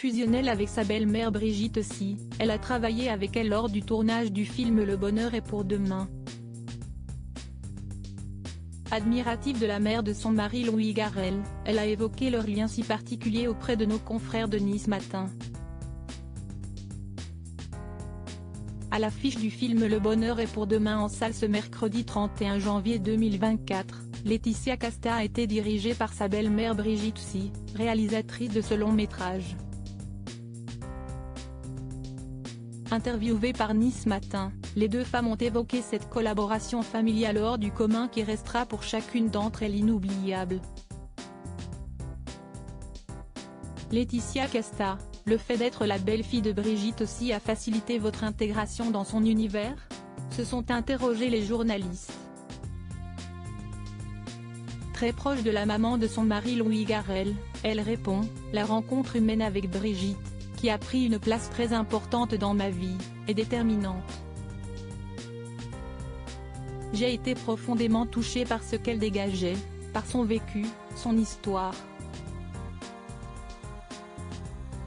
Fusionnelle avec sa belle-mère Brigitte aussi, elle a travaillé avec elle lors du tournage du film Le bonheur est pour demain. Admirative de la mère de son mari Louis Garrel, elle a évoqué leur lien si particulier auprès de nos confrères de Nice Matin. À l'affiche du film Le bonheur est pour demain en salle ce mercredi 31 janvier 2024, Laetitia Casta a été dirigée par sa belle-mère Brigitte Sy, réalisatrice de ce long métrage. Interviewées par Nice Matin, les deux femmes ont évoqué cette collaboration familiale hors du commun qui restera pour chacune d'entre elles inoubliable. Laetitia Casta, le fait d'être la belle-fille de Brigitte aussi a facilité votre intégration dans son univers ? Se sont interrogés les journalistes. Très proche de la maman de son mari Louis Garrel, elle répond « La rencontre humaine avec Brigitte, qui a pris une place très importante dans ma vie, est déterminante. J'ai été profondément touchée par ce qu'elle dégageait, par son vécu, son histoire.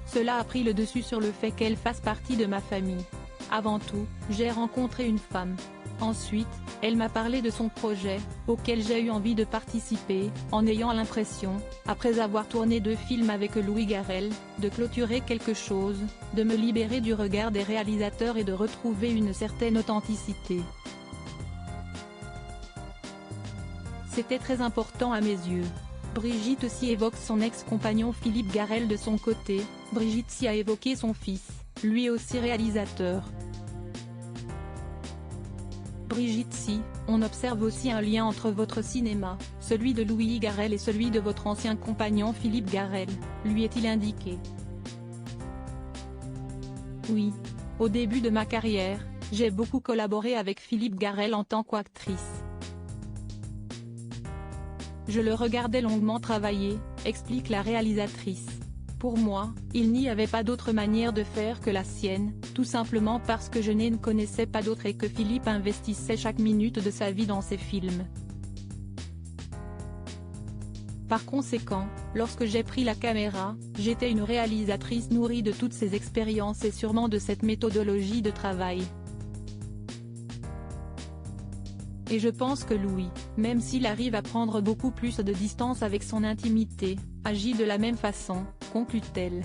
Cela a pris le dessus sur le fait qu'elle fasse partie de ma famille. Avant tout, j'ai rencontré une femme. Ensuite, elle m'a parlé de son projet, auquel j'ai eu envie de participer, en ayant l'impression, après avoir tourné 2 films avec Louis Garrel, de clôturer quelque chose, de me libérer du regard des réalisateurs et de retrouver une certaine authenticité. C'était très important à mes yeux. » Brigitte Sy évoque son ex-compagnon Philippe Garrel de son côté, Brigitte Sy a évoqué son fils, lui aussi réalisateur. Brigitte Sy, on observe aussi un lien entre votre cinéma, celui de Louis Garrel et celui de votre ancien compagnon Philippe Garrel, lui est-il indiqué. Oui. Au début de ma carrière, j'ai beaucoup collaboré avec Philippe Garrel en tant qu'actrice. Je le regardais longuement travailler, explique la réalisatrice. Pour moi, il n'y avait pas d'autre manière de faire que la sienne, tout simplement parce que je ne connaissais pas d'autre et que Philippe investissait chaque minute de sa vie dans ses films. Par conséquent, lorsque j'ai pris la caméra, j'étais une réalisatrice nourrie de toutes ces expériences et sûrement de cette méthodologie de travail. Et je pense que Louis, même s'il arrive à prendre beaucoup plus de distance avec son intimité, agit de la même façon, conclut-elle.